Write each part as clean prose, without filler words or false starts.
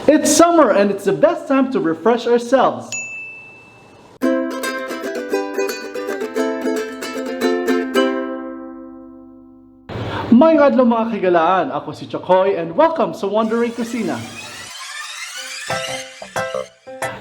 It's summer and it's the best time to refresh ourselves. Mayong adlaw mga kagalaan, ako si Chokoy and welcome sa Wandering Kusina.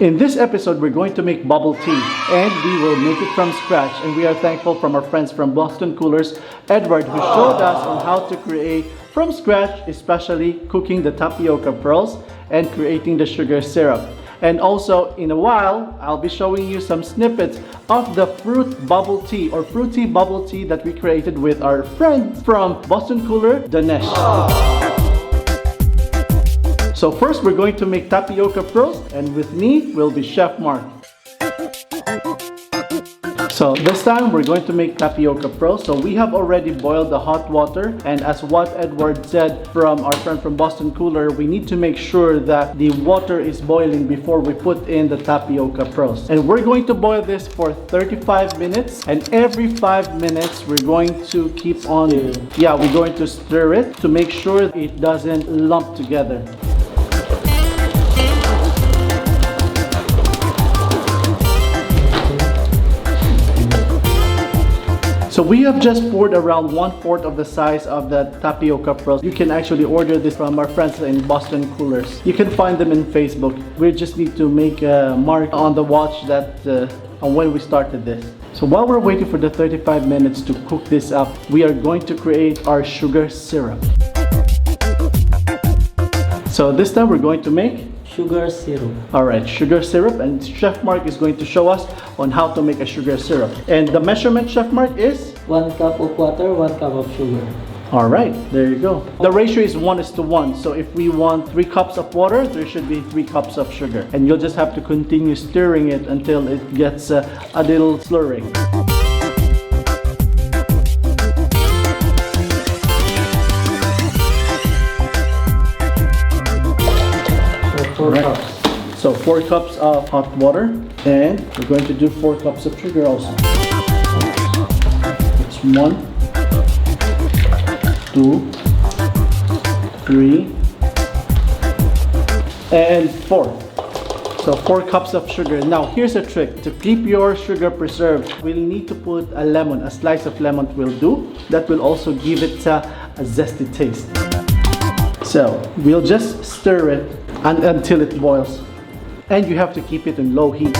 In this episode, we're going to make bubble tea and we will make it from scratch, and we are thankful from our friends from Boston Coolers, Edward, who showed us on how to create from scratch, especially cooking the tapioca pearls and creating the sugar syrup. And also, in a while, I'll be showing you some snippets of the fruit bubble tea or fruity bubble tea that we created with our friend from Boston Cooler, Garnish. So first, we're going to make tapioca pearls, and with me will be Chef Mark. So this time we're going to make tapioca pearls. So we have already boiled the hot water, and as what Edward said from our friend from Boston Cooler, we need to make sure that the water is boiling before we put in the tapioca pearls. And we're going to boil this for 35 minutes, and every 5 minutes we're going to keep on, we're going to stir it to make sure it doesn't lump together. So we have just poured around 1/4 of the size of the tapioca pearls. You can actually order this from our friends in Boston Coolers. You can find them in Facebook. We just need to make a mark on the watch that on when we started this. So while we're waiting for the 35 minutes to cook this up, we are going to create our sugar syrup. So this time we're going to make sugar syrup. Alright, sugar syrup, and Chef Mark is going to show us on how to make a sugar syrup. And the measurement, Chef Mark, is? 1 cup of water, 1 cup of sugar. Alright, there you go. The ratio is 1:1. So if we want 3 cups of water, there should be 3 cups of sugar. And you'll just have to continue stirring it until it gets a little slurring. Right. So 4 cups of hot water, and we're going to do 4 cups of sugar also. It's 1, 2, 3, and 4. So 4 cups of sugar. Now here's a trick. To keep your sugar preserved, we'll need to put a lemon. A slice of lemon will do. That will also give it a zesty taste. So we'll just stir it until it boils, and you have to keep it in low heat.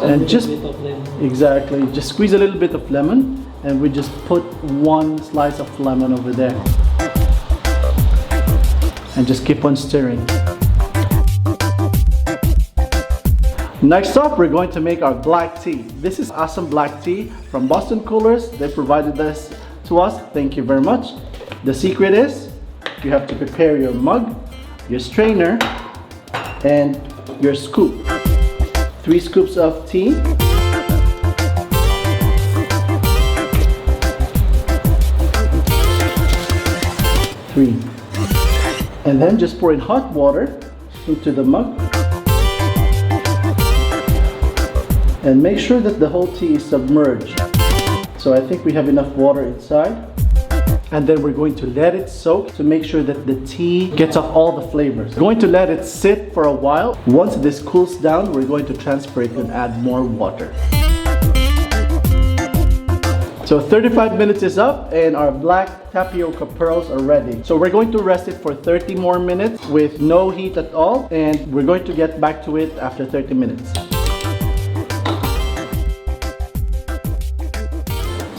And just exactly, just squeeze a little bit of lemon, and we just put 1 slice of lemon over there, and just keep on stirring. Next up, we're going to make our black tea. This is Asam Black Tea from Boston Coolers. They provided this to us. Thank you very much. The secret is you have to prepare your mug, your strainer, and your scoop. 3 scoops of tea. And then just pour in hot water into the mug. And make sure that the whole tea is submerged. So I think we have enough water inside. And then we're going to let it soak to make sure that the tea gets off all the flavors. We're going to let it sit for a while. Once this cools down, we're going to transfer it and add more water. So 35 minutes is up and our black tapioca pearls are ready. So we're going to rest it for 30 more minutes with no heat at all. And we're going to get back to it after 30 minutes.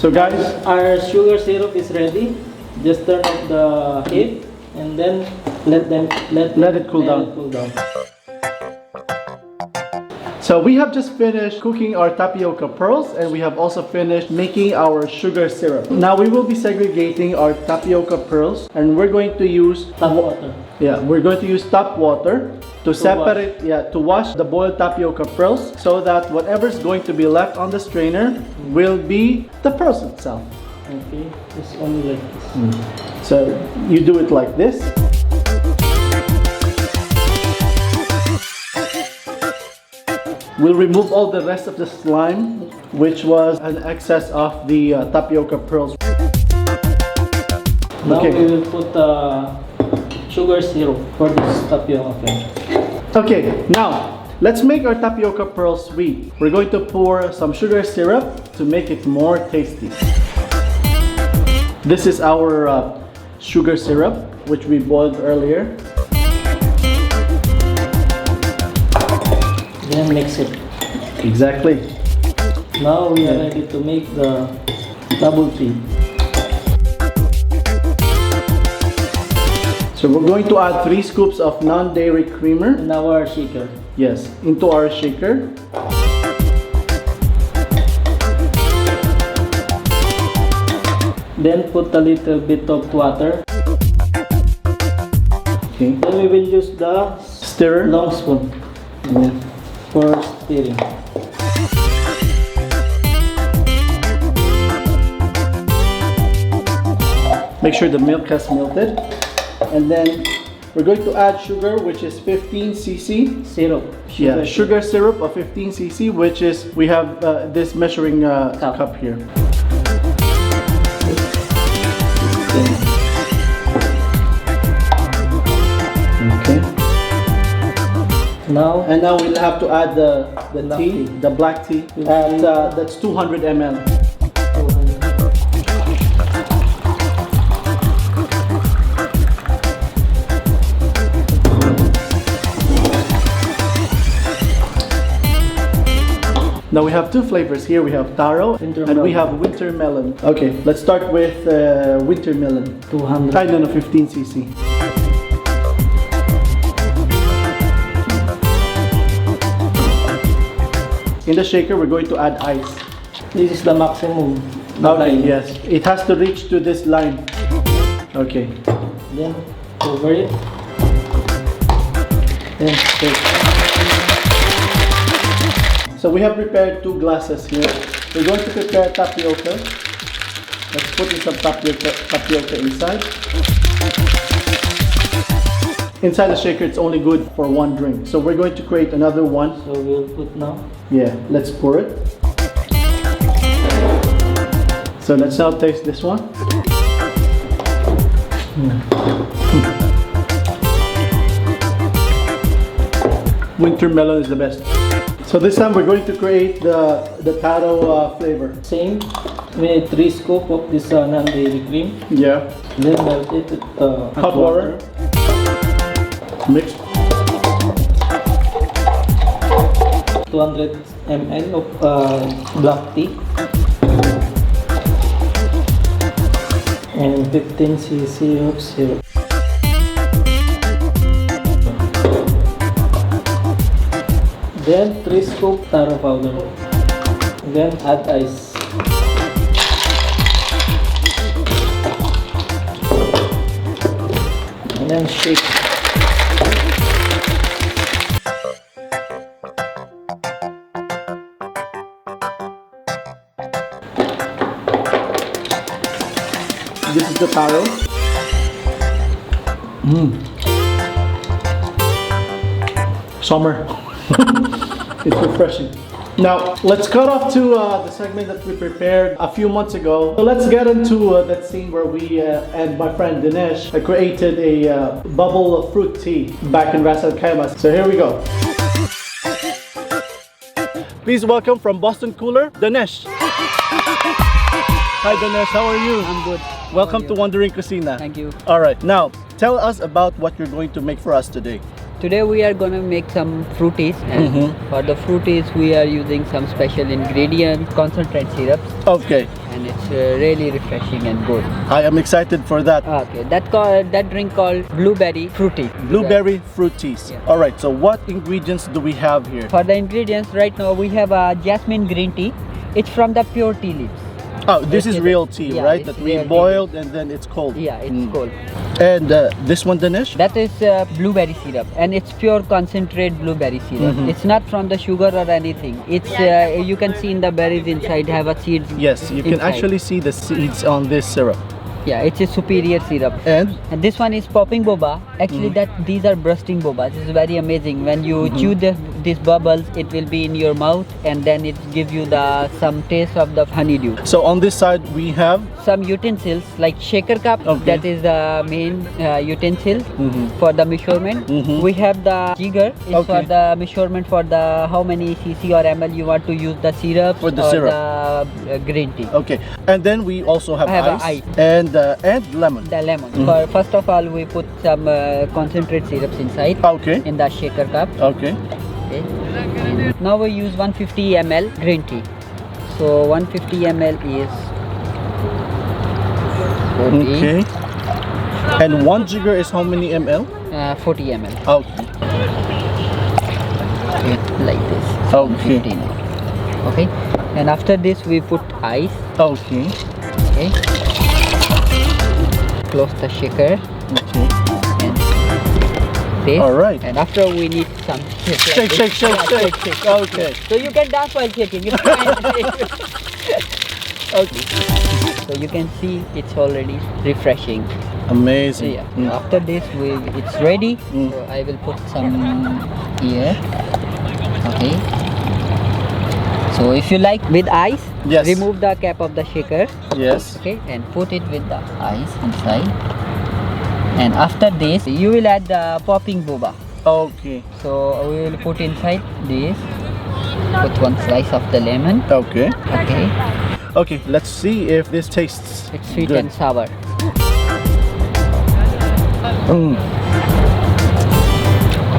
So guys, our sugar syrup is ready. Just turn off the heat and then let it cool down. So we have just finished cooking our tapioca pearls, and we have also finished making our sugar syrup. Now we will be segregating our tapioca pearls, and we're going to use tap water. Yeah, we're going to use tap water to separate, to wash the boiled tapioca pearls, so that whatever's going to be left on the strainer will be the pearls itself. Okay, it's only like this. So you do it like this. We'll remove all the rest of the slime which was an excess of the tapioca pearls. Now Okay. we will put sugar syrup for this tapioca pearl. Okay, now let's make our tapioca pearls sweet. We're going to pour some sugar syrup to make it more tasty. This is our sugar syrup, which we boiled earlier. Then mix it. Exactly. Now we are ready to make the bubble tea. So we're going to add 3 scoops of non-dairy creamer. In our shaker. Yes, into our shaker. Then put a little bit of water. Okay. Then we will use the Stirrer. long spoon for stirring. Make sure the milk has melted. And then we're going to add sugar, which is 15 cc. Syrup. Sugar syrup of 15 cc, which is, we have this measuring cup here. Okay. Now And now we'll have to add the Black tea, tea. the black tea, and that's 200 ml. Now we have 2 flavors here. We have taro Winter and we melon. have winter melon. Okay, let's start with winter melon. 200. I don't know, 15 cc. In the shaker, we're going to add ice. This is the maximum. Okay, line. yes. It has to reach to this line. Okay. Then cover it. Then shake. So we have prepared 2 glasses here. We're going to prepare tapioca. Let's put in some tapioca inside. Inside the shaker, it's only good for 1 drink. So we're going to create another one. So we'll put now. Yeah, let's pour it. So let's now taste this one. Winter melon is the best. So this time we're going to create the taro flavor. Same. We need 3 scoops of this non-dairy cream. Yeah. Then melt it with Hot water. Mix. 200 ml of black tea. And 15 cc of syrup. Then 3 scoops taro powder. Then add ice. And then shake. This is the taro. Summer. It's refreshing. Now, let's cut off to the segment that we prepared a few months ago. So let's get into that scene where we and my friend Dinesh created a bubble fruit tea back in Ras Al Khaimah. So here we go. Please welcome from Boston Cooler, Dinesh. Hi Dinesh, how are you? I'm good. Welcome to Wandering Kusina. Thank you. Alright, now tell us about what you're going to make for us today. Today we are going to make some fruities, and for the fruities we are using some special ingredients, concentrate syrups, Okay, and it's really refreshing and good. I am excited for that. Okay, that drink called blueberry fruity. Blueberry fruit teas. Yeah. Alright, so what ingredients do we have here? For the ingredients right now we have a jasmine green tea. It's from the pure tea leaves. Oh, this is It's- real tea, yeah, right? it's That we real tea. boiled and then it's cold. Yeah, it's cold. And this one, Dinesh? That is blueberry syrup, and it's pure concentrate blueberry syrup. It's not from the sugar or anything. It's you can see in the berries inside have a seeds. Yes, you can inside. actually see the seeds on this syrup. Yeah, it's a superior syrup. And And this one is popping boba. Actually, that these are bursting bobas. It's very amazing. When you chew these bubbles, it will be in your mouth, and then it gives you the some taste of the honeydew. So on this side we have Some utensils like shaker cup, Okay. that is the main utensil for the measurement. We have the jigger, it's Okay. for the measurement for the how many cc or ml you want to use the syrup For the or syrup. the green tea. okay, and then we also have I have a ice, ice. and lemon. The lemon. First of all, we put some concentrate syrups inside Okay, in the shaker cup. okay, Okay. Now we use 150 ml green tea. So 150 ml is 40, okay. And one jigger is how many ml? 40 ml. Okay, Okay, like this. Okay. 150 now. Okay. And after this we put ice. okay, Okay. Close the shaker okay. and this. All right. And after we need some Shake, shake, shake, shake. Okay, So you can dance while shaking. It's fine. okay. So you can see it's already refreshing. Amazing. Yeah. After this, it's ready. Mm. So I will put some here. Okay. So if you like with ice, Yes. remove the cap of the shaker. Yes. Okay, and put it with the ice inside. And after this, you will add the popping boba. Okay, So we will put inside this. Put one slice of the lemon. okay. Okay. Okay, let's see if this tastes It's sweet good. and sour.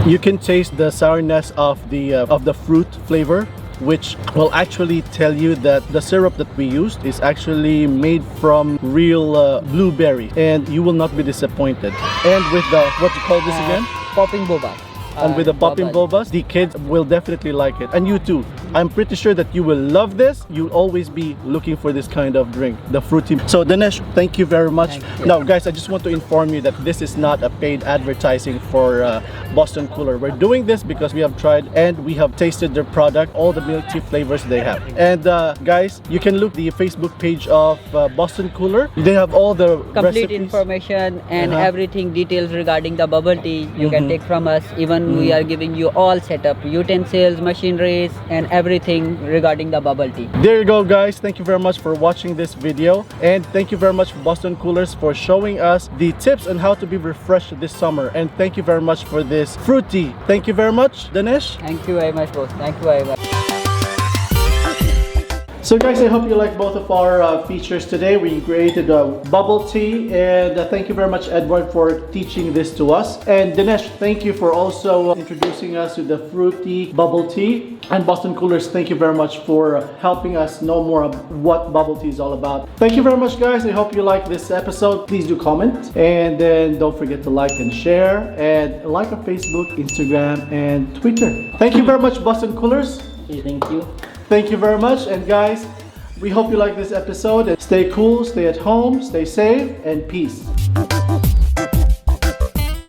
You can taste the sourness of the fruit flavor, which will actually tell you that the syrup that we used is actually made from real blueberry, and you will not be disappointed. And with the what you call this again? Popping boba. And with the popping bobas, the kids will definitely like it, and you too. I'm pretty sure that you will love this. You'll always be looking for this kind of drink, the fruity. So Dinesh, thank you very much. Thank you. Now guys, I just want to inform you that this is not a paid advertising for Boston Cooler. We're doing this because we have tried and we have tasted their product, all the milk tea flavors they have. And guys, you can look the Facebook page of Boston Cooler. They have all the Complete recipes. information and Uh-huh. everything, details regarding the bubble tea you can take from us. Even we are giving you all setup, utensils, machineries, and everything regarding the bubble tea. There you go guys, thank you very much for watching this video, and thank you very much Boston Coolers for showing us the tips on how to be refreshed this summer, and thank you very much for this fruit tea. Thank you very much Dinesh. Thank you very much, boss. Thank you very much. So guys, I hope you like both of our features today. We created a bubble tea, and thank you very much Edward for teaching this to us. And Dinesh, thank you for also introducing us to the fruity bubble tea. And Boston Coolers, thank you very much for helping us know more of what bubble tea is all about. Thank you very much guys. I hope you like this episode. Please do comment, and then don't forget to like and share, and like on Facebook, Instagram, and Twitter. Thank you very much Boston Coolers. Okay, thank you. Thank you very much, and guys, we hope you like this episode. Stay cool, stay at home, stay safe, and peace.